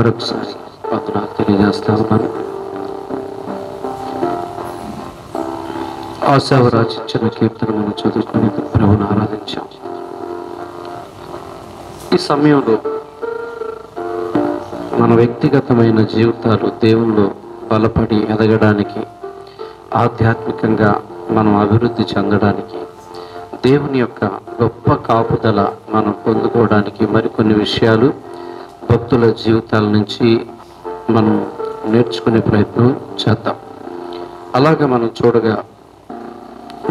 మరొకసారి వందనాలు తెలియజేస్తా ఉన్నాను. ఆశావరాజు ఇచ్చిన కీర్తనలను చదువుకుని ప్రభువును ఆరాధించాం. ఈ సమయంలో మన వ్యక్తిగతమైన జీవితాలు దేవుల్లో బలపడి ఎదగడానికి, ఆధ్యాత్మికంగా మనం అభివృద్ధి చెందడానికి, దేవుని యొక్క గొప్ప కాపుదల మనం పొందుకోవడానికి మరికొన్ని విషయాలు భక్తుల జీవితాల నుంచి మనం నేర్చుకునే ప్రయత్నం చేద్దాం. అలాగే మనం చూడగా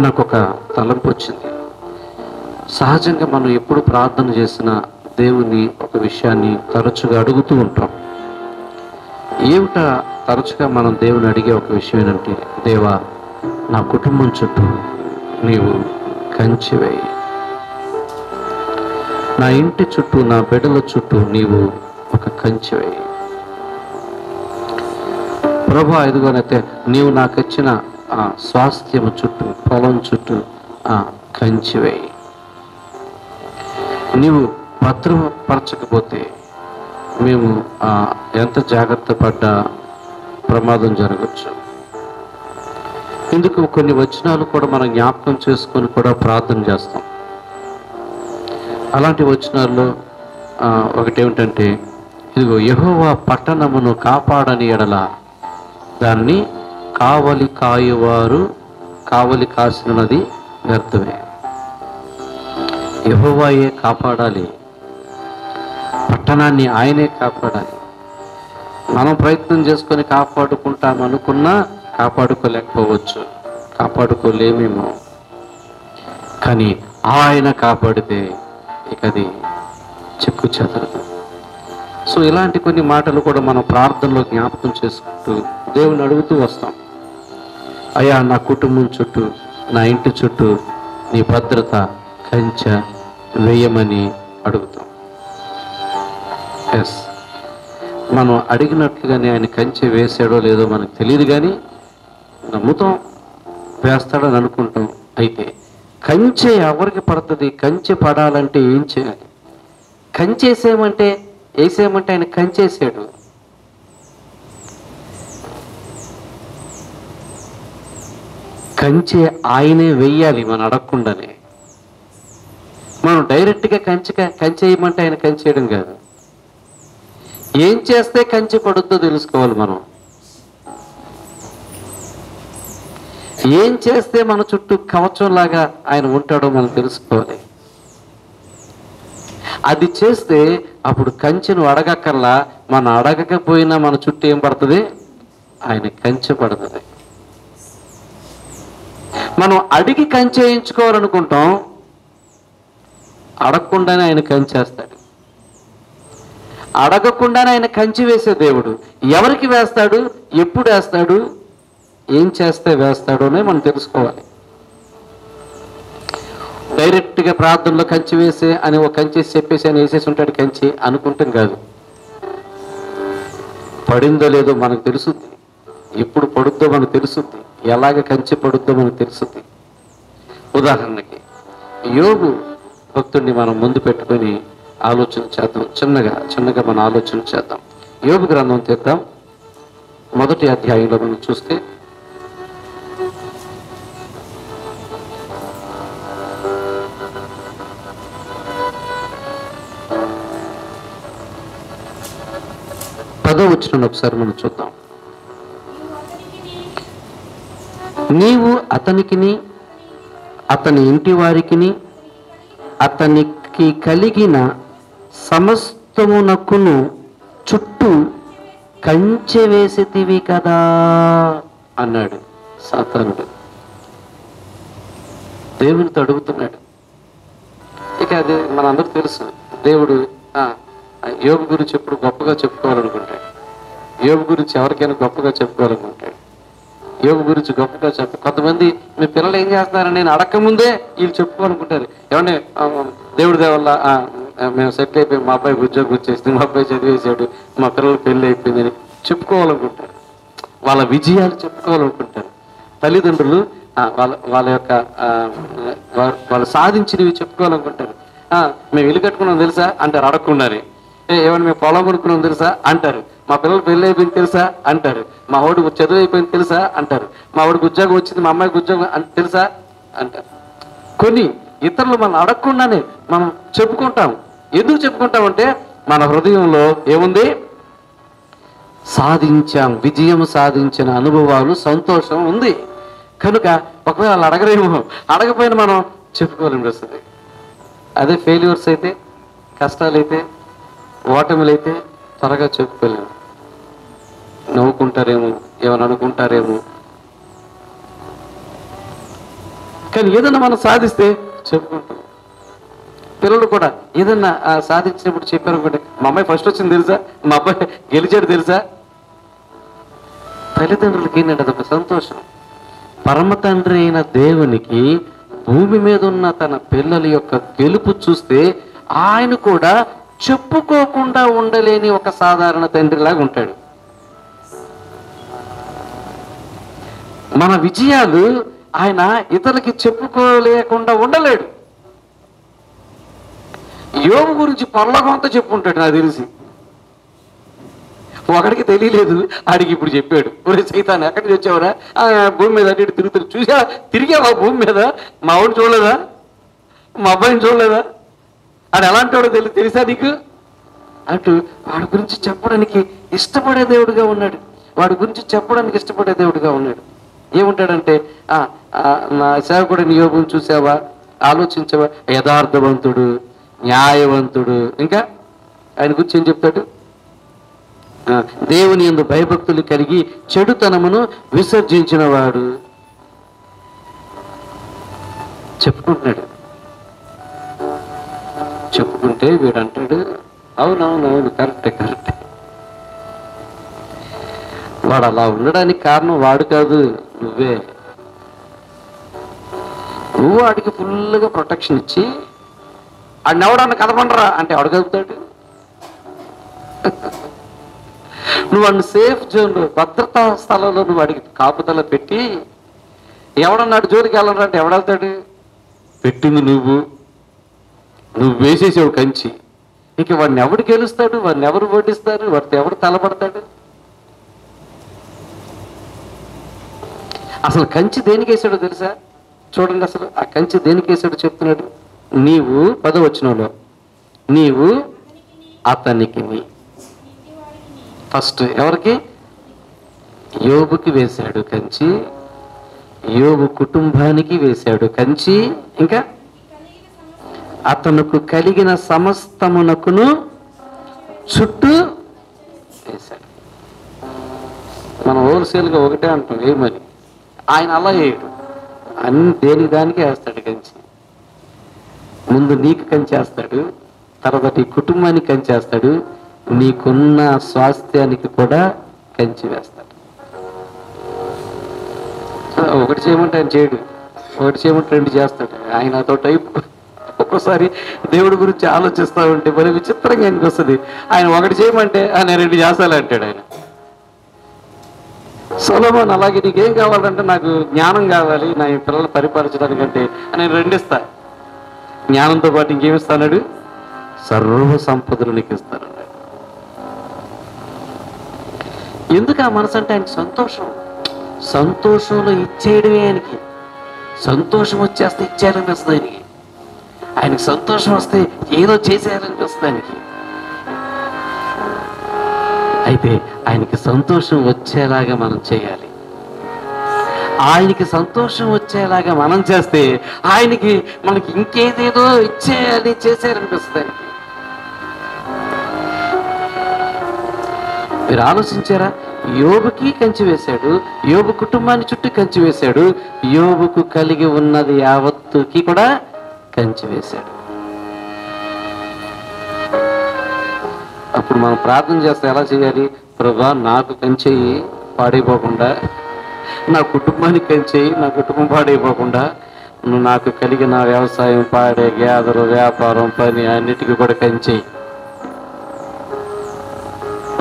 నాకు ఒక తలంపు వచ్చింది. సహజంగా మనం ఎప్పుడు ప్రార్థన చేసినా దేవుని ఒక విషయాన్ని తరచుగా అడుగుతూ ఉంటాం. ఏమిటా తరచుగా మనం దేవుని అడిగే ఒక విషయం ఏంటంటే, దేవా, నా కుటుంబం చుట్టూ నీవు కంచె వేయి, నా ఇంటి చుట్టూ, నా బిడ్డల చుట్టూ నీవు ఒక కంచె వేయి. ప్రభు, ఎదుగోనైతే నీవు నాకు ఇచ్చిన ఆ స్వాస్థ్యము చుట్టూ, పొలం చుట్టూ ఆ కంచె వేయి. నీవు భద్రపరచకపోతే మేము ఎంత జాగ్రత్త పడ్డా ప్రమాదం జరగచ్చు. ఇందుకు కొన్ని వచనాలు కూడా మనం జ్ఞాపకం చేసుకొని కూడా ప్రార్థన చేస్తాం. అలాంటి వచనాల్లో ఒకటేమిటంటే, ఇదిగో యెహోవా పట్టణమును కాపాడని ఎడల దాన్ని కావలి కాసినది వ్యర్థమే. యెహోవాయే కాపాడాలి, పట్టణాన్ని ఆయనే కాపాడాలి. మనం ప్రయత్నం చేసుకొని కాపాడుకుంటామనుకున్నా కాపాడుకోలేకపోవచ్చు, కాపాడుకోలేమేమో. కానీ ఆయన కాపాడితే ఇక అది చెక్కు చెదరదు. సో ఇలాంటి కొన్ని మాటలు కూడా మనం ప్రార్థనలో జ్ఞాపకం చేసుకుంటూ దేవుని అడుగుతూ వస్తాం. అయ్యా, నా కుటుంబం చుట్టూ, నా ఇంటి చుట్టూ నీ భద్రత కంచె వేయమని అడుగుతాం. ఎస్, మనం అడిగినట్లుగానే ఆయన కంచె వేసాడో లేదో మనకు తెలియదు, కానీ నమ్ముతాం, వేస్తాడని అనుకుంటాం. అయితే కంచె ఎవరికి పడుతుంది? కంచె పడాలంటే ఏం చేయాలి? కంచె వేసేయమంటే ఆయన కంచేసాడు. కంచె ఆయనే వెయ్యాలి మనం అడగకుండానే. మనం డైరెక్ట్గా కంచె వేయమంటే ఆయన కంచేయడం కాదు. ఏం చేస్తే కంచె పడుద్దో తెలుసుకోవాలి. మనం ఏం చేస్తే మన చుట్టూ కవచంలాగా ఆయన ఉంటాడో మనం తెలుసుకోవాలి. అది చేస్తే అప్పుడు కంచెను అడగక్కర్లా, మనం అడగకపోయినా మన చుట్టూ ఏం పడుతుంది? ఆయన కంచె పడుతుంది. మనం అడిగి కంచె వేయించుకోవాలనుకుంటాం, అడగకుండానే ఆయన కంచేస్తాడు. అడగకుండానే ఆయన కంచె వేసే దేవుడు. ఎవరికి వేస్తాడు, ఎప్పుడు వేస్తాడు, ఏం చేస్తే వేస్తాడోనే మనం తెలుసుకోవాలి. డైరెక్ట్గా ప్రార్థనలో కంచె వేసే అని ఒక కంచె చెప్పేసి ఆయన వేసేసి ఉంటాడు కంచె అనుకుంటాం కాదు. పడిందో లేదో మనకు తెలుసుద్ది, ఎప్పుడు పడుద్దో మనకు తెలుసుద్ది, ఎలాగ కంచె పడుద్దో మనకు తెలుసుద్ది. ఉదాహరణకి యోబు భక్తుడిని మనం ముందు పెట్టుకొని ఆలోచన చేద్దాం. చిన్నగా మనం ఆలోచన చేద్దాం. యోబు గ్రంథం తీద్దాం. 1వ అధ్యాయంలో మనం చూస్తే వచనం ఒకసారి మనం చూద్దాం. నీవు అతనికిని, అతని ఇంటి వారికిని, అతనికి కలిగిన సమస్తమునకును చుట్టూ కంచె వేసితివి కదా అన్నాడు సాతానుడు. దేవునితో అడుగుతున్నాడు. ఇక అది మనందరూ తెలుసు. దేవుడు యోబు గురించి ఎప్పుడు గొప్పగా చెప్పుకోవాలనుకుంటాడు. యోబు గురించి ఎవరికైనా గొప్పగా చెప్పుకోవాలనుకుంటాడు. యోబు గురించి గొప్పగా కొంతమంది మీ పిల్లలు ఏం చేస్తున్నారని నేను అడగకముందే వీళ్ళు చెప్పుకోవాలనుకుంటారు. ఏమంటే దేవుడి దేవల్ల మేము సెటిల్ అయిపోయి, మా అబ్బాయికి ఉద్యోగం వచ్చేసింది, మా అబ్బాయి చదివేశాడు, మా పిల్లలు పెళ్ళి అయిపోయిందని చెప్పుకోవాలనుకుంటారు. వాళ్ళ విజయాలు చెప్పుకోవాలనుకుంటారు. తల్లిదండ్రులు వాళ్ళ యొక్క వాళ్ళు సాధించినవి చెప్పుకోవాలనుకుంటారు. మేము ఇల్లు కట్టుకున్నాం తెలుసా అంటారు అడగకుండానే. ఏమన్నా మేము పొలం కొనుక్కున్నాం తెలుసా అంటారు. మా పిల్లలు పెళ్ళి అయిపోయింది తెలుసా అంటారు. మా వాడికి చదువు అయిపోయింది తెలుసా అంటారు. మా వాడికి ఉద్యోగం వచ్చింది, మా అమ్మాయికి ఉద్యోగం తెలుసా అంటారు. కొన్ని ఇతరులు మనం అడగకుండానే మనం చెప్పుకుంటాం. ఎందుకు చెప్పుకుంటామంటే మన హృదయంలో ఏముంది? సాధించాం, విజయం సాధించిన అనుభవాలు, సంతోషం ఉంది కనుక ఒకవేళ వాళ్ళు అడగరేమో, అడగపోయినా మనం చెప్పుకోవాలని వస్తుంది. అదే ఫెయిల్యూర్స్ అయితే, కష్టాలైతే, ఓటమిలైతే త్వరగా చెప్పుకోలేము. నవ్వుకుంటారేమో, ఏమైనా అనుకుంటారేమో. కానీ ఏదన్నా మనం సాధిస్తే చెప్పుకుంటాం. పిల్లలు కూడా ఏదన్నా సాధించినప్పుడు చెప్పారు అనుకోండి, మా అమ్మాయి ఫస్ట్ వచ్చింది తెలుసా, మా అబ్బాయి గెలిచాడు తెలుసా. తల్లిదండ్రులకి ఏంటంటే అదొక సంతోషం. పరమ తండ్రి అయిన దేవునికి భూమి మీద ఉన్న తన పిల్లల యొక్క గెలుపు చూస్తే ఆయన కూడా చెప్పుకోకుండా ఉండలేని ఒక సాధారణ తండ్రిలాగా ఉంటాడు. మన విజయాలు ఆయన ఇతరులకి చెప్పుకోలేకుండా ఉండలేడు. యోబు గురించి పరలోకమంతా చెప్పుకుంటాడు నాకు తెలిసి. ఒకడికి తెలియలేదు, ఆడికి ఇప్పుడు చెప్పాడు. ఒరే సైతాన్ ఎక్కడికి వచ్చావురా, భూమి మీద అటు ఇటు చూసా, తిరిగావా భూమి మీద? మా వాడిని చూడలేదా, మా అబ్బాయిని చూడలేదా, ఆడు ఎలాంటి వాడో తెలుసా నీకు అంటూ వాడి గురించి చెప్పడానికి ఇష్టపడే దేవుడుగా ఉన్నాడు. వాడి గురించి చెప్పడానికి ఇష్టపడే దేవుడుగా ఉన్నాడు. ఏముంటాడంటే నా సేవకుడిని యోబుని చూసావా, ఆలోచించావా, యథార్థవంతుడు, న్యాయవంతుడు. ఇంకా ఆయన గురించి ఏం చెప్తాడు? దేవుని యందు భయభక్తులు కలిగి చెడుతనమును విసర్జించిన వాడు చెప్పుకుంటున్నాడు. చెప్పుకుంటే వీడు అంటాడు, అవునవునవును కరెక్టే కరెక్టే. వాడు అలా ఉండడానికి కారణం వాడు కాదు, నువ్వే. నువ్వు వాడికి ఫుల్గా ప్రొటెక్షన్ ఇచ్చి ఆడిని ఎవడన్నా కదపండరా అంటే ఎవడు కదుపుతాడు? నువ్వు వాడిని సేఫ్ జోన్లో, భద్రతా స్థలంలో నువ్వు వాడికి కాపుదల పెట్టి ఎవడన్నాడు జోలికి వెళ్ళరా అంటే ఎవడెళ్తాడు? పెట్టింది నువ్వు వేసేసావు కంచి. ఇంక వాడిని ఎవడు గెలుస్తాడు? వాడిని ఎవరు ఓడిస్తారు? వాడితో ఎవడు తలపడతాడు? అసలు కంచి దేనికి వేసాడో తెలుసా? చూడండి, అసలు ఆ కంచి దేనికి వేసాడో చెప్తున్నాడు. నీవు 10వ వచనంలో, నీవు అతనికి, ఫస్ట్ ఎవరికి? యోబుకి వేశాడు కంచి, యోబు కుటుంబానికి వేశాడు కంచి, ఇంకా అతనుకు కలిగిన సమస్తమునకును చుట్టూ వేశాడు. మనం హోల్సేల్గా ఒకటే అంటాం ఏమని, ఆయన అలా వేయడు, అన్ని దేనికి దానికి వేస్తాడు కంచి. ముందు నీకు కంచేస్తాడు, తర్వాత నీ కుటుంబానికి కంచేస్తాడు, నీకున్న స్వాస్థ్యానికి కూడా కంచి వేస్తాడు. ఒకటి చేయమంటే ఆయన చేయడు, ఒకటి చేయమంటే 2 చేస్తాడు. ఆయన అదో టైప్. ఒక్కోసారి దేవుడి గురించి ఆలోచిస్తూ ఉంటే మరి విచిత్రంగా ఆయనకు వస్తుంది. ఆయన ఒకటి చేయమంటే నేను 2 చేస్తాను అంటాడు ఆయన. సొలొమోన్ అలాగే, నీకేం కావాలంటే నాకు జ్ఞానం కావాలి, నా పిల్లలు పరిపాలించడానికంటే నేను 2 ఇస్తా. జ్ఞానంతో పాటు ఇంకేమిస్తాడు? సర్వ సంపదలు నీకు ఇస్తాను. ఎందుకు ఆ మనసు అంటే ఆయనకి సంతోషం. సంతోషంలో ఇచ్చేయడమే ఆయనకి. సంతోషం వచ్చేస్తే ఇచ్చేయాలనిపిస్తుంది ఆయనకి. ఆయనకి సంతోషం వస్తే ఏదో చేసేయాలనిపిస్తుంది ఆయనకి. అయితే ఆయనకి సంతోషం వచ్చేలాగా మనం చేయాలి. ఆయనకి సంతోషం వచ్చేలాగా మనం చేస్తే ఆయనకి మనకి ఇంకేదేదో ఇచ్చేయాలి, చేసేయాలనిపిస్తుంది ఆయనకి. మీరు ఆలోచించారా? యోబుకి కంచి వేశాడు, యోబు కుటుంబాన్ని చుట్టూ కంచి వేశాడు, యోబుకు కలిగి ఉన్నది యావత్తుకి కూడా కంచి వేశాడు. అప్పుడు మనం ప్రార్థన చేస్తే ఎలా చేయాలి? ప్రభువా నాకు కంచెయ్యి, పాడైపోకుండా, నా కుటుంబానికి కంచెయ్యి, నా కుటుంబం పాడైపోకుండా, నువ్వు నాకు కలిగిన వ్యవసాయం, పాడే, గ్యాదరు, వ్యాపారం, పని అన్నిటికీ కూడా కంచెయ్యి.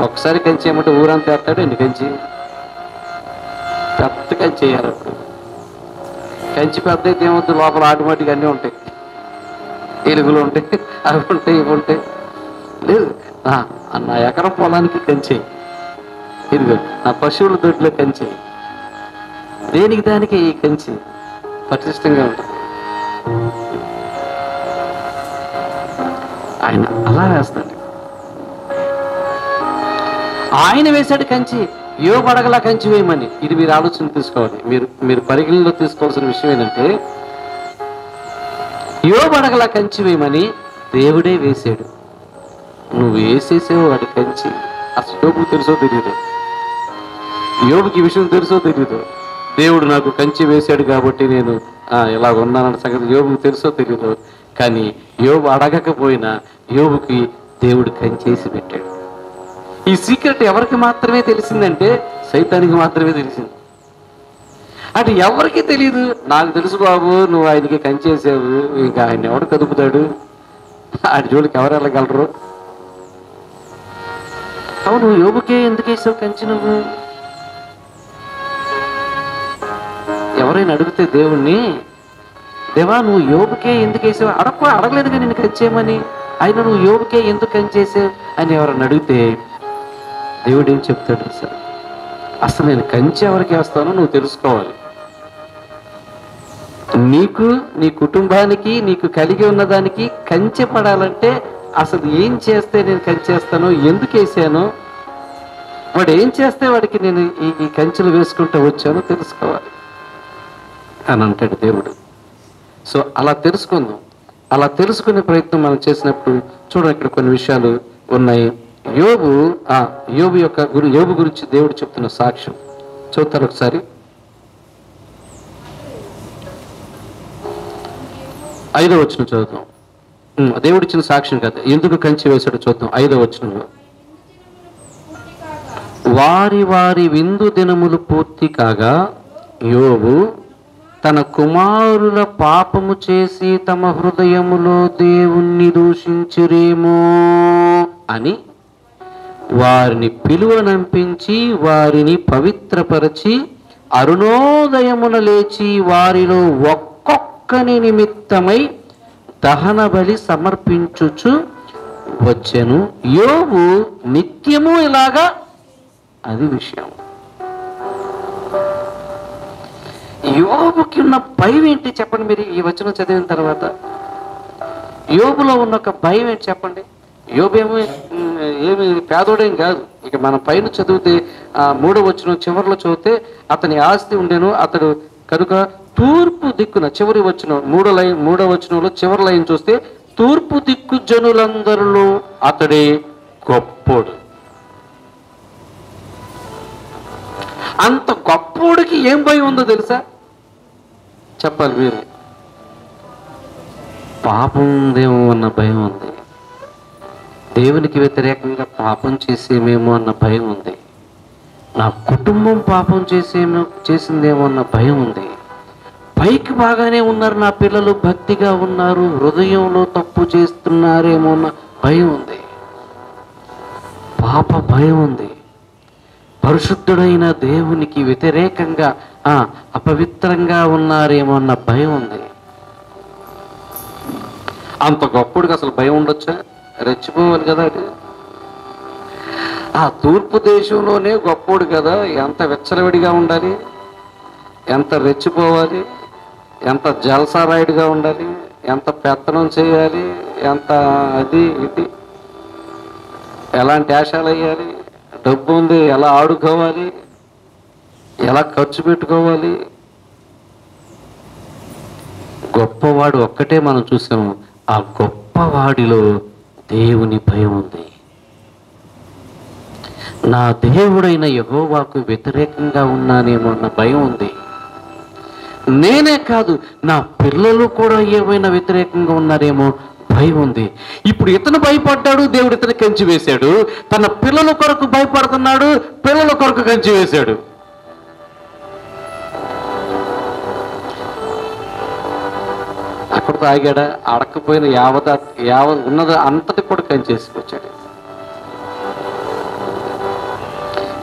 ఒకసారి కంచి ఏమంటే ఊరంతా ఎత్తాడు. ఎన్ని కంచి? పెద్ద కంచి వేయాలి. అప్పుడు కంచి పెద్ద అయితే ఏమవుతుంది, లోపల ఆటోమేటిక్గా అన్నీ ఉంటాయి, ఎలుగులు ఉంటాయి, అవి ఉంటాయి, ఇవి ఉంటాయి. లేదు, నా ఎకరం పొలానికి కంచె, ఇదిగో నా పశువుల దొడ్లో కంచె, దేనికి దానికి ఈ కంచె పటిష్టంగా ఉంటుంది. ఆయన అలా వేస్తాడు. ఆయన వేశాడు కంచి, యోబు అడగలా కంచి వేయమని. ఇది మీరు ఆలోచన తీసుకోవాలి. మీరు పరిగణలో తీసుకోవాల్సిన విషయం ఏంటంటే, యోబు అడగలా కంచి వేయమని, దేవుడే వేసాడు. నువ్వు వేసేసావు వాడి కంచి. అసలు యోబుకు తెలుసో తెలియదు, యోబుకి ఈ విషయం తెలుసో తెలియదు. దేవుడు నాకు కంచి వేశాడు కాబట్టి నేను ఇలా ఉన్నానన్న సంగతి యోబుకు తెలుసో తెలియదు. కానీ యోబు అడగకపోయినా యోబుకి దేవుడు కంచేసి పెట్టాడు. ఈ సీక్రెట్ ఎవరికి మాత్రమే తెలిసిందంటే సైతానికి మాత్రమే తెలిసింది. అంటే ఎవరికి తెలియదు. నాకు తెలుసు బాబు, నువ్వు ఆయనకి కంచేసావు, ఇంకా ఆయన ఎవడు కదుపుతాడు, ఆయన జోలికి ఎవరు వెళ్ళగలరు. అవును, యోబుకే ఎందుకు వేసావు కంచి నువ్వు? ఎవరైనా అడిగితే దేవుణ్ణి, దేవా నువ్వు యోబుకే ఎందుకు వేసావు, అడగలేదుగా నేను కంచేయమని, ఆయన నువ్వు యోబుకే ఎందుకు కంచేసావు అని ఎవరైనా అడిగితే దేవుడు ఏం చెప్తాడు సార్? అసలు నేను కంచె ఎవరికి వేస్తానో నువ్వు తెలుసుకోవాలి. నీకు, నీ కుటుంబానికి, నీకు కలిగి ఉన్నదానికి కంచె పడాలంటే అసలు ఏం చేస్తే నేను కంచేస్తానో, ఎందుకు వేసానో, వాడు ఏం చేస్తే వాడికి నేను ఈ కంచెలు వేసుకుంటూ వచ్చానో తెలుసుకోవాలి అని అంటాడు దేవుడు. సో అలా తెలుసుకుందాం. అలా తెలుసుకునే ప్రయత్నం మనం చేసినప్పుడు చూడండి, ఇక్కడ కొన్ని విషయాలు ఉన్నాయి. యోబు గురించి దేవుడు చెప్తున్న సాక్ష్యం చూస్తారు ఒకసారి. 5వ వచనం చదువుతాం. దేవుడు ఇచ్చిన సాక్ష్యం కదా, ఎందుకు కంచి వేశాడో చూద్దాం. 5వ వచనంలో, వారి వారి విందు దినములు పూర్తి కాగా యోబు తన కుమారుల పాపము చేసి తమ హృదయములో దేవుణ్ణి దూషించురేమో అని వారిని పిలువనంపించి వారిని పవిత్రపరచి అరుణోదయమున లేచి వారిలో ఒక్కొక్కని నిమిత్తమై దహన బలి సమర్పించుచు వచ్చెను. యోబు నిత్యము ఇలాగా, అది విషయం. యోబుకి ఉన్న భయం ఏంటి చెప్పండి? మీరు ఈ వచనం చదివిన తర్వాత యోబులో ఉన్న ఒక భయం ఏంటి చెప్పండి? యోబు ఏమి పేదోడేం కాదు. ఇక మనం పైన చదివితే 3వ వచనం చివరిలో చదివితే అతని ఆస్తి ఉండేను, అతడు కనుక తూర్పు దిక్కున, చివరి వచనం 3వ వచనంలో చివరి లైన్ చూస్తే తూర్పు దిక్కు జనులందరిలో అతడే గొప్పోడు. అంత గొప్పోడికి ఏం భయం ఉందో తెలుసా? చెప్పాలి మీరు. పాపం ఉందేమో అన్న భయం ఉంది, దేవునికి వ్యతిరేకంగా పాపం చేసేమేమో అన్న భయం ఉంది, నా కుటుంబం పాపం చేసిందేమో అన్న భయం ఉంది. పైకి బాగానే ఉన్నారు, నా పిల్లలు భక్తిగా ఉన్నారు, హృదయంలో తప్పు చేస్తున్నారేమో అన్న భయం ఉంది, పాప భయం ఉంది. పరిశుద్ధుడైన దేవునికి వ్యతిరేకంగా అపవిత్రంగా ఉన్నారేమో అన్న భయం ఉంది. అంత గొప్పడికి అసలు భయం ఉండొచ్చా? రెచ్చిపోవాలి కదా. అది ఆ తూర్పు దేశంలోనే గొప్పోడు కదా, ఎంత విచ్చలవిడిగా ఉండాలి, ఎంత రెచ్చిపోవాలి, ఎంత జల్సారాయుడిగా ఉండాలి, ఎంత పెత్తనం చేయాలి, ఎంత అది ఇది, ఎలాంటి ఆశాలు వేయాలి, డబ్బు ఉంది ఎలా ఆడుకోవాలి, ఎలా ఖర్చు పెట్టుకోవాలి. గొప్పవాడు ఒక్కటే మనం చూసాము, ఆ గొప్పవాడిలో దేవుని భయం ఉంది. నా దేవుడైన యెహోవాకు వ్యతిరేకంగా ఉన్నానేమో అన్న భయం ఉంది. నేనే కాదు, నా పిల్లలు కూడా ఏమైనా వ్యతిరేకంగా ఉన్నారేమో భయం ఉంది. ఇప్పుడు ఇతను భయపడ్డాడు, దేవుడు ఇతను కంచి వేశాడు. తన పిల్లల కొరకు భయపడుతున్నాడు, పిల్లల కొరకు కంచి వేశాడు. అక్కడితో ఆగాడా? అడకపోయిన ఉన్నది అంతటి కూడా కంచేసుకొచ్చాడు.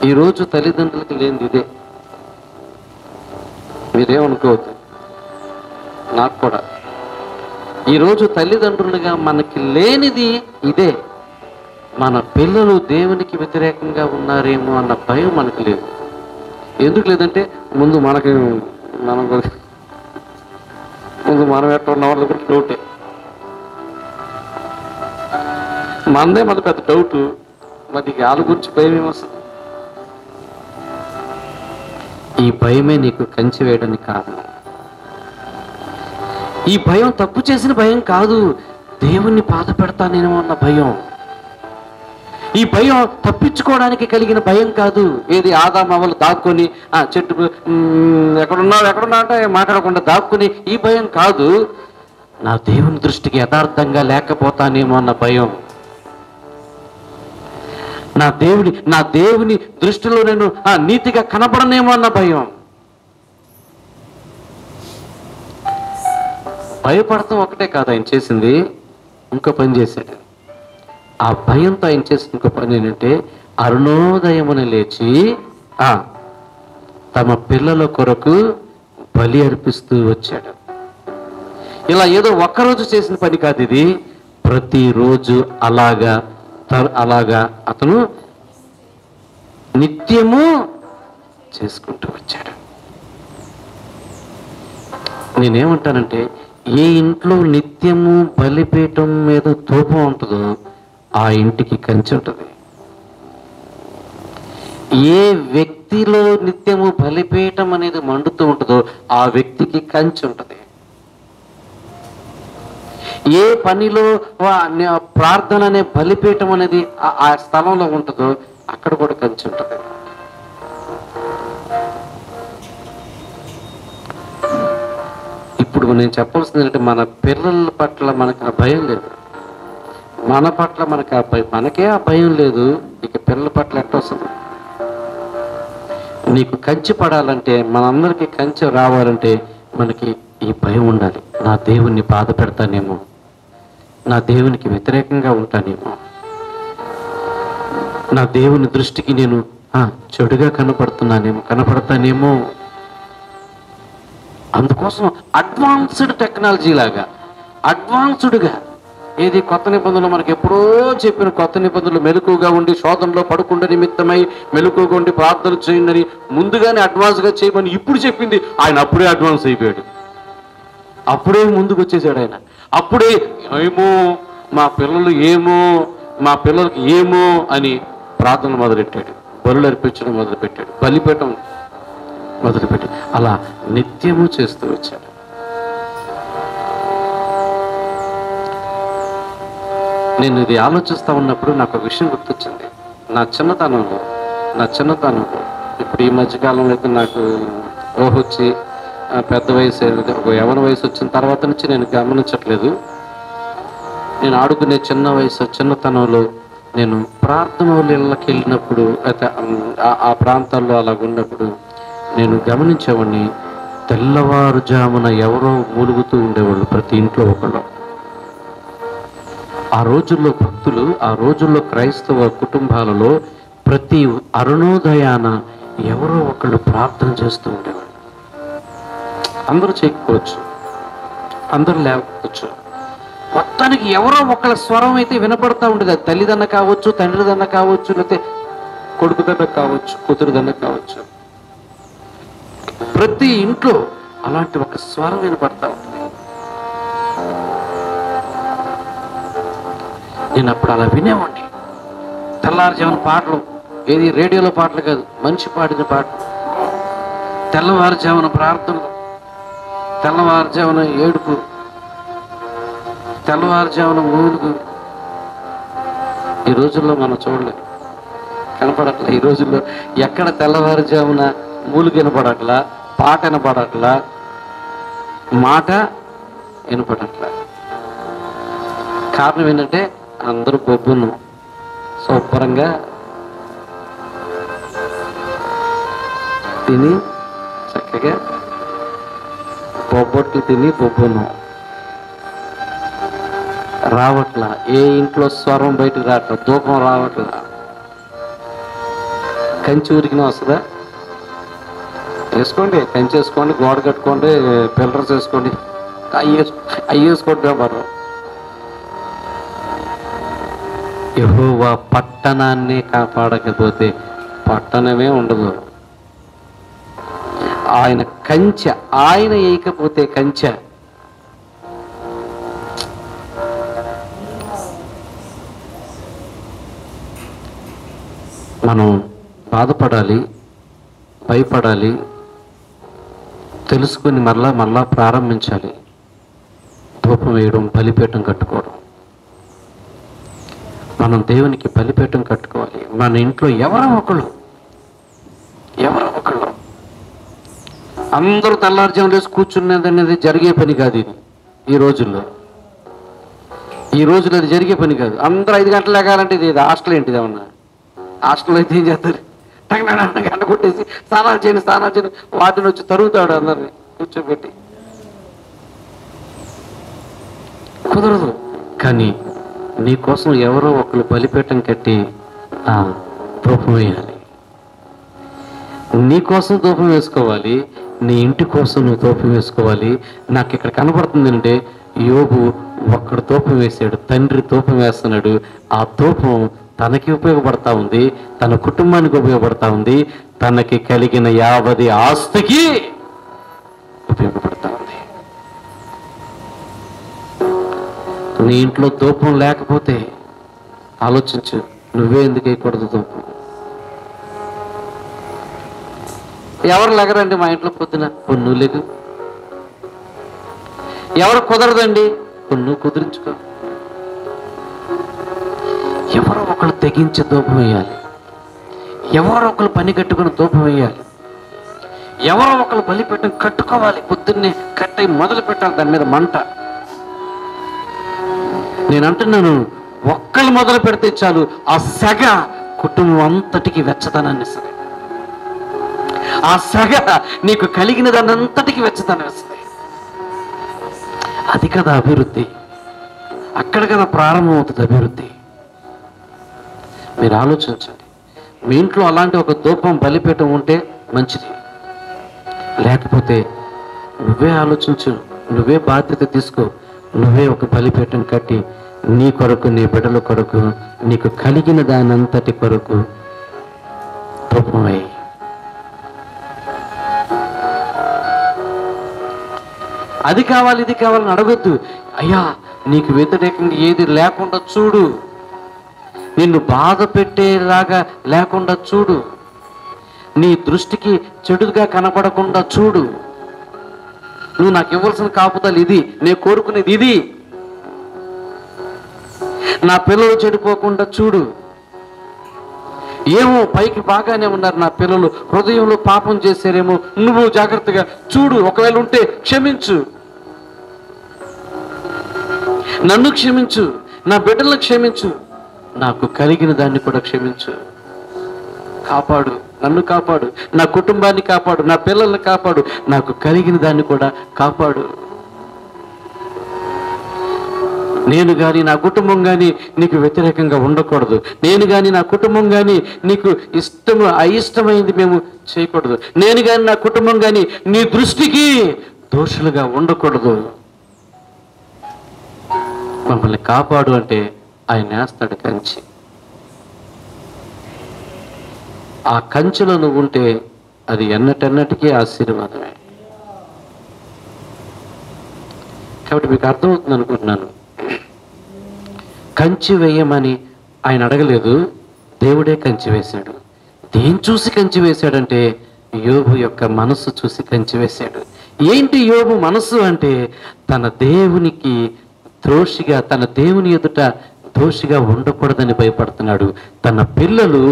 ఈరోజు తల్లిదండ్రులకి లేనిది ఇదే. మీరేమనుకోవద్దు, నాకు కూడా ఈరోజు తల్లిదండ్రులుగా మనకి లేనిది ఇదే. మన పిల్లలు దేవునికి వ్యతిరేకంగా ఉన్నారేమో అన్న భయం మనకు లేదు. ఎందుకు లేదంటే ముందు మనకి ముందు మనం ఎట్లా ఉన్నవాళ్ళు కూడా డౌటే. మనదే మన పెద్ద డౌట్. మరి వాళ్ళ గురించి భయం ఏమొస్తుంది? ఈ భయమే నీకు కంచి వేయడానికి కారణం. ఈ భయం తప్పు చేసిన భయం కాదు, దేవుణ్ణి బాధ పెడతానేమో అన్న భయం. ఈ భయం తప్పించుకోవడానికి కలిగిన భయం కాదు. ఏది ఆదాము అవ్వలు దాక్కుని చెట్టు ఎక్కడున్నా అంటే మాట్లాడకుండా దాక్కుని ఈ భయం కాదు. నా దేవుని దృష్టికి యథార్థంగా లేకపోతానేమో అన్న భయం. నా దేవుని దృష్టిలో నేను నీతిగా కనపడనేమో అన్న భయం. భయపడతాం ఒకటే కాదు ఆయన చేసింది, ఇంకో పని చేశాడు. ఆ భయంతో ఆయన చేసిన ఇంకో పని ఏంటంటే అరుణోదయమున లేచి తమ పిల్లల కొరకు బలి అర్పిస్తూ వచ్చాడు. ఇలా ఏదో ఒక్కరోజు చేసిన పని కాదు ఇది, ప్రతిరోజు అలాగా అతను నిత్యము చేసుకుంటూ వచ్చాడు. నేనేమంటానంటే ఏ ఇంట్లో నిత్యము బలిపీఠం మీద ధూపం ఉంటుందో ఆ ఇంటికి కంచి ఉంటుంది. ఏ వ్యక్తిలో నిత్యము బలిపీఠం అనేది మండుతూ ఉంటుందో ఆ వ్యక్తికి కంచి ఉంటుంది. ఏ పనిలో ప్రార్థన అనే బలిపీఠం అనేది ఆ స్థలంలో ఉంటుందో అక్కడ కూడా కంచి ఉంటుంది. ఇప్పుడు నేను చెప్పాల్సింది ఏంటంటే మన పిల్లల పట్ల మనకు ఆ భయం లేదు. మన పట్ల మనకే ఆ భయం లేదు, ఇక పిల్లల పట్ల ఎట్లా వస్తుంది? నీకు కంచి పడాలంటే, మనందరికీ కంచి రావాలంటే మనకి ఈ భయం ఉండాలి. నా దేవుణ్ణి బాధ పెడతానేమో, నా దేవునికి వ్యతిరేకంగా ఉంటానేమో, నా దేవుని దృష్టికి నేను చెడుగా కనపడతానేమో. అందుకోసం అడ్వాన్స్డ్ టెక్నాలజీ లాగా అడ్వాన్స్డ్గా ఏది కొత్త నిబంధనలు మనకి ఎప్పుడో చెప్పిన కొత్త నిబంధనలు మెలకుగా ఉండి శోధనలో పడకుండా నిమిత్తమై మెలకుగా ఉండి ప్రార్థన చేయండి ముందుగానే అడ్వాన్స్గా చేయమని ఇప్పుడు చెప్పింది ఆయన అప్పుడే అడ్వాన్స్ అయిపోయాడు. అప్పుడే ముందుకు వచ్చేసాడు ఆయన. అప్పుడే మా పిల్లలకి ఏమో అని ప్రార్థన మొదలెట్టాడు, బలులు అర్పించడం మొదలుపెట్టాడు, బలిపీఠం మొదలుపెట్టి అలా నిత్యము చేస్తూ వచ్చాడు. నేను ఇది ఆలోచిస్తూ ఉన్నప్పుడు నాకు ఒక విషయం గుర్తొచ్చింది. నా చిన్నతనంలో ఇప్పుడు ఈ మధ్యకాలంలో అయితే నాకు వచ్చి పెద్ద వయసు ఒక యవ్వన వయసు వచ్చిన తర్వాత నుంచి నేను గమనించట్లేదు. నేను ఆడుకునే చిన్నతనంలో నేను ప్రార్థన ఇళ్ళకి వెళ్ళినప్పుడు అయితే ఆ ప్రాంతాల్లో అలా ఉన్నప్పుడు నేను గమనించేవాడిని, తెల్లవారుజామున ఎవరో మూలుగుతూ ఉండేవాళ్ళు ప్రతి ఇంట్లో ఒకళ్ళు. ఆ రోజుల్లో భక్తులు, ఆ రోజుల్లో క్రైస్తవ కుటుంబాలలో ప్రతి అరుణోదయాన ఎవరో ఒకళ్ళు ప్రార్థన చేస్తూ ఉండేవాళ్ళు. అందరూ చేయకపోవచ్చు, అందరూ లేకపోవచ్చు, మొత్తానికి ఎవరో ఒకళ్ళ స్వరం అయితే వినపడతా ఉండేది. అది తల్లిదన్న కావచ్చు, తండ్రిదన్న కావచ్చు, లేకపోతే కొడుకుదన్న కావచ్చు, కూతురుదన్న కావచ్చు. ప్రతి ఇంట్లో అలాంటి ఒక స్వరం వినపడతా ఉంటుంది. నేను అప్పుడు అలా వినేవాడిని. తెల్లవారుజామున పాటలు, ఏది రేడియోలో పాటలు కాదు, మనిషి పాడిన పాటలు, తెల్లవారుజామున ప్రార్థనలు, తెల్లవారుజామున ఏడుపు, తెల్లవారుజామున మూలుగు. ఈ రోజుల్లో మనం చూడలేదు, కనపడట్లా. ఈ రోజుల్లో ఎక్కడ తెల్లవారుజామున మూలుగు వినపడట్లా, పాట వినపడట్లా, మాట వినపడట్లా. కారణం ఏంటంటే అందరూ బొబ్బును శుభ్రంగా తిని చక్కగా బొబ్బొట్లు తిని బొబ్బును రావట్లా. ఏ ఇంట్లో స్వరం బయటకు రావట్లా, ధూపం రావట్లా. కంచి ఊరికినా వస్తుందా? వేసుకోండి, కంచి వేసుకోండి, గోడ కట్టుకోండి, ఫిల్టర్స్ వేసుకోండి, అవి వేసుకోండి. మనం యెహోవా పట్టణాన్ని కాపాడకపోతే పట్టణమే ఉండదు. ఆయన కంచె, ఆయన వేయకపోతే కంచె. మనం బాధపడాలి, భయపడాలి, తెలుసుకుని మరలా ప్రారంభించాలి. ధూపం వేయడం, బలిపీఠం కట్టుకోవడం. మనం దేవునికి బలిపీఠం కట్టుకోవాలి. మన ఇంట్లో ఎవరో ఒకళ్ళు అందరూ తెల్లారుజాము లేసి కూర్చున్నది అనేది జరిగే పని కాదు. ఇది ఈ రోజుల్లో అది జరిగే పని కాదు. అందరూ 5 గంటలు లేగాలంటే ఇది హాస్టల్ ఏంటిది? ఏమన్నా హాస్టల్లో అయితే ఏం చేస్తారు? గంట కొట్టేసి స్నానాలు చేయండి వాటిని వచ్చి తరుగుతాడు అందరిని కూర్చోబెట్టి. కుదరదు. కానీ నీకోసం ఎవరో ఒకరు బలిపీఠం కట్టి ధూపం వేయాలి. నీకోసం ధూపం వేసుకోవాలి, నీ ఇంటి కోసం నువ్వు ధూపం వేసుకోవాలి. నాకు ఇక్కడ కనబడుతుంది అంటే యోబు ఒక్కడు ధూపం వేసాడు, తండ్రి ధూపం వేస్తున్నాడు. ఆ ధూపం తనకి ఉపయోగపడతా ఉంది, తన కుటుంబానికి ఉపయోగపడతా ఉంది, తనకి కలిగిన 50 ఆస్తికి ఉపయోగపడతా ఉంది. నీ ఇంట్లో ధూపం లేకపోతే ఆలోచించు, నువ్వే ఎందుకు వేయకూడదు ధూపం? ఎవరు లేగరండి మా ఇంట్లో పొద్దున? నువ్వు లేగు. ఎవరు కుదరదండి? నువ్వు కుదిరించుకో. ఎవరో ఒకరు తెగించి ధూపం వేయాలి, ఎవరో ఒకరు పని కట్టుకుని ధూపం వేయాలి, ఎవరో ఒకరు బలిపీఠం కట్టుకోవాలి. పొద్దున్నే కట్టి మొదలు పెట్టాలి దాని మీద మంట. నేను అంటున్నాను, ఒక్కళ్ళు మొదలు పెడితే చాలు, ఆ సెగ కుటుంబం అంతటికి వెచ్చదనాన్ని ఇస్తుంది. ఆ సెగ నీకు కలిగిన దాన్ని అంతటికి వెచ్చదనం ఇస్తుంది. అది కదా అభివృద్ధి. అక్కడ కదా ప్రారంభం అవుతుంది అభివృద్ధి. మీరు ఆలోచించండి. మీ ఇంట్లో అలాంటి ఒక ధూపం బలిపీఠం ఉంటే మంచిది. లేకపోతే నువ్వే ఆలోచించు, నువ్వే బాధ్యత తీసుకో. నువ్వే ఒక బలిపీఠం కట్టి నీ కొరకు, నీ బిడ్డల కొరకు, నీకు కలిగిన దాని అంతటి కొరకు ధూపం వేయి. అది కావాలి, ఇది కావాలని అడగొద్దు. అయ్యా నీకు వ్యతిరేకంగా ఏది లేకుండా చూడు, నిన్ను బాధ పెట్టేలాగా లేకుండా చూడు, నీ దృష్టికి చెడుగా కనపడకుండా చూడు. నువ్వు నాకు ఇవ్వాల్సిన కాపుదలు ఇది, నేను కోరుకునేది ఇది. నా పిల్లలు చెడిపోకుండా చూడు. ఏమో పైకి బాగానే ఉన్నారు నా పిల్లలు, హృదయంలో పాపం చేశారేమో, నువ్వు జాగ్రత్తగా చూడు. ఒకవేళ ఉంటే క్షమించు, నన్ను క్షమించు, నా బిడ్డలను క్షమించు, నాకు కలిగిన దాన్ని కూడా క్షమించు. కాపాడు, నన్ను కాపాడు, నా కుటుంబాన్ని కాపాడు, నా పిల్లల్ని కాపాడు, నాకు కలిగిన దాన్ని కూడా కాపాడు. నేను కానీ నా కుటుంబం కానీ నీకు వ్యతిరేకంగా ఉండకూడదు. నేను కానీ నా కుటుంబం కానీ నీకు అయిష్టమైంది మేము చేయకూడదు. నేను కానీ నా కుటుంబం కానీ నీ దృష్టికి దోషులుగా ఉండకూడదు. మమ్మల్ని కాపాడు అంటే ఆయన వేస్తాడు కంచి. ఆ కంచెలో నువ్వు ఉంటే అది ఎన్నటెన్నటికీ ఆశీర్వాదమే. కాబట్టి మీకు అర్థమవుతుంది అనుకుంటున్నాను. కంచి వేయమని ఆయన అడగలేదు, దేవుడే కంచి వేశాడు. దేని చూసి కంచి వేశాడంటే యోబు యొక్క మనస్సు చూసి కంచి వేశాడు. ఏంటి యోబు మనస్సు అంటే, తన దేవునికి ద్రోషిగా, తన దేవుని ఎదుట దోషిగా ఉండకూడదని భయపడుతున్నాడు. తన పిల్లలు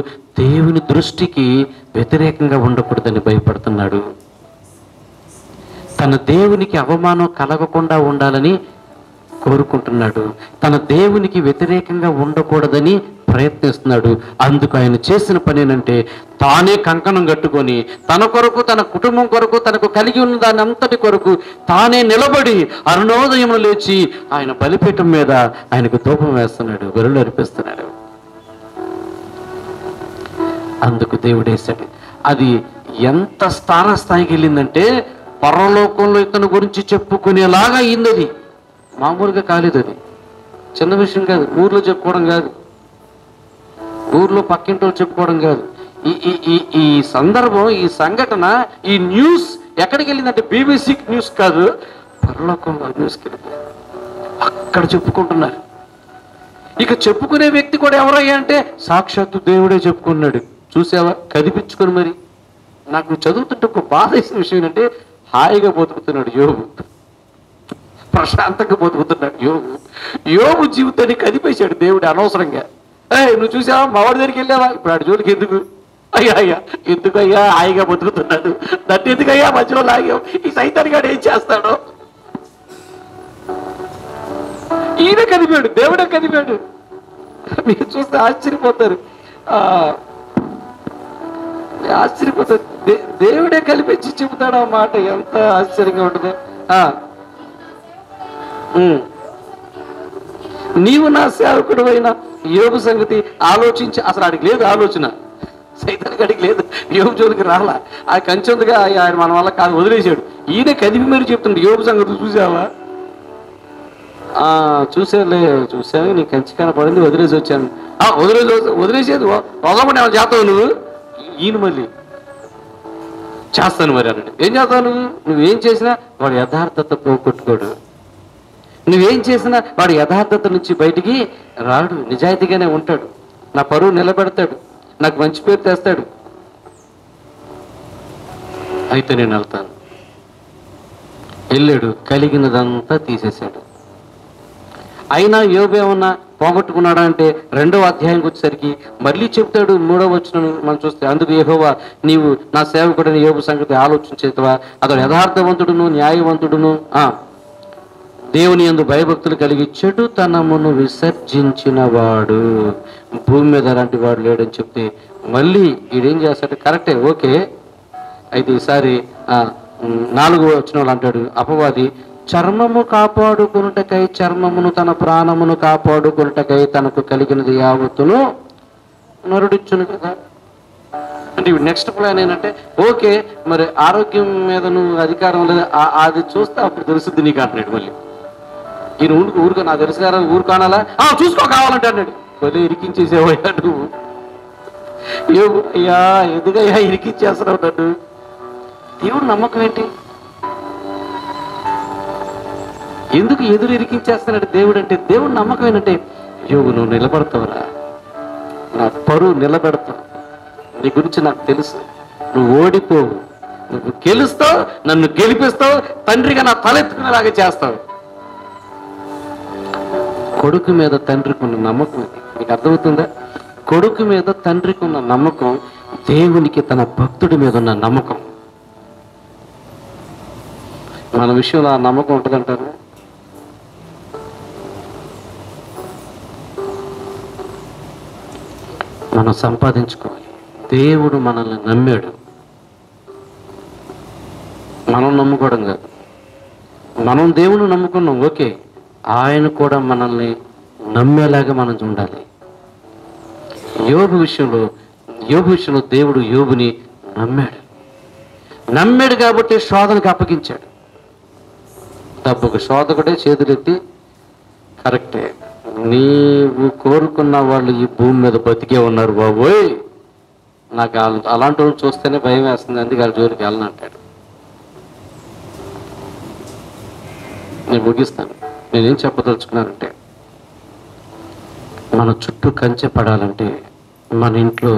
దేవుని దృష్టికి వ్యతిరేకంగా ఉండకూడదని భయపడుతున్నాడు. తన దేవునికి అవమానం కలగకుండా ఉండాలని కోరుకుంటున్నాడు. తన దేవునికి వ్యతిరేకంగా ఉండకూడదని ప్రయత్నిస్తున్నాడు. అందుకు ఆయన చేసిన పని ఏంటంటే, తానే కంకణం కట్టుకొని తన కొరకు, తన కుటుంబం కొరకు, తనకు కలిగి ఉన్న దాని అంతటి కొరకు తానే నిలబడి అరుణోదయంలో లేచి ఆయన బలిపీఠం మీద ఆయనకు ధూపం వేస్తున్నాడు, బలులు అర్పిస్తున్నాడు. అందుకు దేవుడు వేశాడు. అది ఎంత స్థాయికి వెళ్ళిందంటే, పరలోకంలో ఇతని గురించి చెప్పుకునేలాగా అయింది. అది మామూలుగా కాలేదు, అది చిన్న విషయం కాదు, ఊర్లో చెప్పుకోవడం కాదు. ఊర్లో పక్కింటో చెప్పుకోవడం కాదు. ఈ ఈ ఈ ఈ సందర్భం, ఈ సంఘటన, ఈ న్యూస్ ఎక్కడికి వెళ్ళిందంటే BBC న్యూస్ కాదు, పరలోకంలో న్యూస్కి వెళ్ళింది. అక్కడ చెప్పుకుంటున్నారు. ఇక చెప్పుకునే వ్యక్తి కూడా ఎవరయ్యా అంటే సాక్షాత్తు దేవుడే చెప్పుకున్నాడు. చూసావా, కదిపించుకొని. మరి నాకు చదువుతుంటే ఒక బాధ వేసిన విషయం ఏంటంటే, హాయిగా బతుకుతున్నాడు యోబు, ప్రశాంతంగా బతుకుతున్నాడు యోబు. యోబు జీవితాన్ని కదిపేశాడు దేవుడు అనవసరంగా. నువ్వు చూసావా, మావాడి దగ్గరికి వెళ్ళావా, ఇప్పుడు ఆడి జోలికి ఎందుకు అయ్యా ఎందుకయ్యా, హాయిగా బతుకుతున్నాడు, దాన్ని ఎందుకయ్యా మధ్యలో లాగావు, ఈ సైతానిగాడు ఏం చేస్తాడో. ఈయన కదిపాడు, దేవుడే కదిపాడు. మీరు చూస్తే ఆశ్చర్యపోతారు, ఆశ్చర్యపోతారు. దేవుడే కల్పించి చెబుతాడు ఆ మాట, ఎంత ఆశ్చర్యంగా ఉంటుందో. నీవు నా సేవకుడు అయిన యోబు సంగతి ఆలోచించి, అసలు ఆడికి లేదు ఆలోచన, సైతానికి అడిగి లేదు, యోబు జోలికి రాలా. ఆ కంచెందుగా ఆయన మన వల్ల కాదు వదిలేశాడు. ఈయన కదిపి మరి చెప్తుండే, యోబు సంగతి చూసావా, చూసాను నీ కంచి కనపడింది, వదిలేసి వచ్చాను. వదిలేసేది వదలమని ఏమైనా చేస్తావు నువ్వు? ఈయన మళ్ళీ చేస్తాను మరి అన్నాడు. ఏం చేస్తావు నువ్వేం చేసినా వాడు యథార్థత పోగొట్టుకోడు, నువ్వేం చేసినా వాడు యథార్థత నుంచి బయటికి రాడు, నిజాయితీగానే ఉంటాడు, నా పరువు నిలబెడతాడు, నాకు మంచి పేరు తెస్తాడు. అయితే నేను వెళ్తాను. వెళ్ళాడు, కలిగినదంతా తీసేశాడు. అయినా యోబు ఏమన్నా పోగొట్టుకున్నాడా అంటే 2వ అధ్యాయంకి వచ్చేసరికి మళ్ళీ చెప్తాడు. 3వ వచనం మనం చూస్తే, అందుకు యెహోవా నీవు నా సేవకుడైన యోబు సంగతి ఆలోచించేతవా, అతడు యథార్థవంతుడును న్యాయవంతుడును, దేవుని యందు భయభక్తులు కలిగి చెడుతనమును విసర్జించిన వాడు, భూమి మీద అలాంటి వాడు లేడని చెప్తే మళ్ళీ ఈడేం చేస్తాడు, కరెక్టే, ఓకే. అయితే ఈసారి 4వ వచనంలో అంటాడు, అపవాది చర్మము కాపాడుకున్నటకై చర్మమును, తన ప్రాణమును కాపాడుకున్నటకై తనకు కలిగినది యావత్తును నరుడిచ్చును కదా. అంటే నెక్స్ట్ ప్లాన్ ఏంటంటే, ఓకే మరి ఆరోగ్యం మీద నువ్వు అధికారం లేదు, అది చూస్తే అప్పుడు తెలుస్తుంది నీకు అంటున్నాడు. మళ్ళీ ఈయన ఊరుకో, నాకు తెలుసు కదా ఊరు కానాలా, చూసుకో కావాలంటే అన్నాడు. మళ్ళీ ఇరికించేసేవయ్యా నువ్వు, అయ్యా ఎందుకయ్యా ఇరికించేస్తున్నావు నన్ను. దేవుడు నమ్మకం ఏంటి, ఎందుకు ఎదురు ఇరికించేస్తున్నాడు దేవుడు అంటే? దేవుడు నమ్మకం ఏంటంటే, యోగు నువ్వు నిలబడతావురా, నా పరువు నిలబెడతావు, నీ గురించి నాకు తెలుసు, నువ్వు ఓడిపోవు, నువ్వు గెలుస్తావు, నన్ను గెలిపిస్తావు, తండ్రిగా నా తలెత్తుకునేలాగా చేస్తావు. కొడుకు మీద తండ్రికి ఉన్న నమ్మకం ఇది, మీకు అర్థమవుతుందా? కొడుకు మీద తండ్రికి ఉన్న నమ్మకం దేవునికి తన భక్తుడి మీద ఉన్న నమ్మకం. మన విషయంలో ఆ నమ్మకం ఉంటుందంటారు. మనం సంపాదించుకోవాలి. దేవుడు మనల్ని నమ్మాడు, మనం నమ్ముకోవడం కాదు. మనం దేవుని నమ్ముకున్నాం, ఓకే, ఆయన కూడా మనల్ని నమ్మేలాగా మనం ఉండాలి. యోబు విషయంలో దేవుడు యోబుని నమ్మాడు కాబట్టి శోధనకు అప్పగించాడు. డబ్బుకు శోధకుడే చేతులెత్తి, కరెక్టే, నీవు కోరుకున్న వాళ్ళు ఈ భూమి మీద బతికే ఉన్నారు బాబోయ్, నాకు అలాంటి వాళ్ళు చూస్తేనే భయం వేస్తుంది, అందుకే వాళ్ళ జోలికి వెళ్ళను అంటాడు. నేను ముగిస్తాను. నేనేం చెప్పదలుచుకున్నానంటే, మన చుట్టూ కంచె పడాలంటే మన ఇంట్లో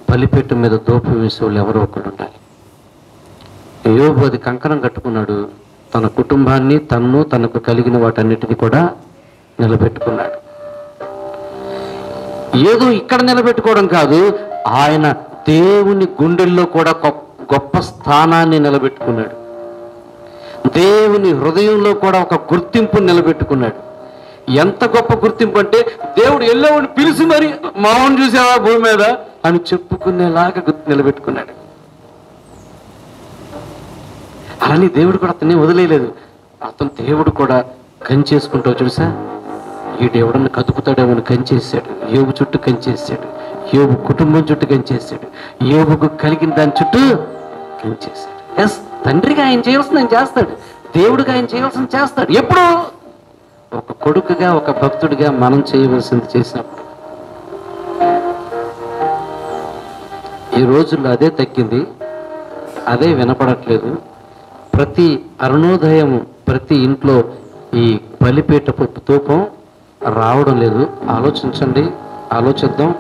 బలిపెట్టు మీద దోపు వేసే వాళ్ళు ఎవరో ఒకరు ఉండాలి. యోబు అది కంకణం కట్టుకున్నాడు, తన కుటుంబాన్ని, తనకు కలిగిన వాటన్నిటిని కూడా నిలబెట్టుకున్నాడు. ఏదో ఇక్కడ నిలబెట్టుకోవడం కాదు, ఆయన దేవుని గుండెల్లో కూడా గొప్ప స్థానాన్ని నిలబెట్టుకున్నాడు. దేవుని హృదయంలో కూడా ఒక గుర్తింపు నిలబెట్టుకున్నాడు. ఎంత గొప్ప గుర్తింపు అంటే, దేవుడు ఎల్లవని పిలిచి మరి మామూలు చూసావా భూమి మీద అని చెప్పుకునేలాగా నిలబెట్టుకున్నాడు. అలాని దేవుడు కూడా అతన్ని వదిలేయలేదు. దేవుడు కూడా కంచేసుకుంటావు చూసా, ఈ దేవుడిని కదుపుతాడేమని కంచేసాడు. యోబు చుట్టూ కంచేసాడు, యోబు కుటుంబం చుట్టూ కంచేసాడు, యోబుకు కలిగిన దాని చుట్టూ కంచేసాడు. ఎస్, తండ్రిగా ఆయన చేయాల్సింది ఆయన చేస్తాడు, దేవుడిగా ఆయన చేయాల్సింది చేస్తాడు. ఎప్పుడు? ఒక కొడుకుగా, ఒక భక్తుడిగా మనం చేయవలసింది చేసినప్పుడు. ఈ రోజుల్లో అదే తగ్గింది, అదే వినపడట్లేదు. ప్రతి అరుణోదయము ప్రతి ఇంట్లో ఈ బలిపీఠపు ధూపం రావడం లేదు. ఆలోచించండి, ఆలోచిద్దాం.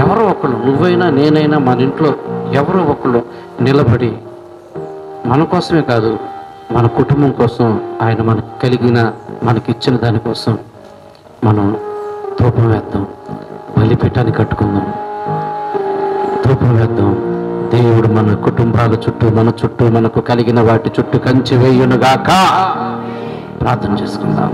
ఎవరో ఒకళ్ళు, నువ్వైనా నేనైనా, మన ఇంట్లో ఎవరో ఒకళ్ళు నిలబడి మన కోసమే కాదు, మన కుటుంబం కోసం, ఆయన మనకు కలిగిన మనకిచ్చిన దానికోసం మనం ధూపం వేద్దాం. బలిపీఠాన్ని కట్టుకుందాం, ధూపం వేద్దాం. దేవుడు మన కుటుంబాల చుట్టూ, మన చుట్టూ, మనకు కలిగిన వాటి చుట్టూ కంచె వేయునుగాక. ప్రార్థన చేసుకుందాం.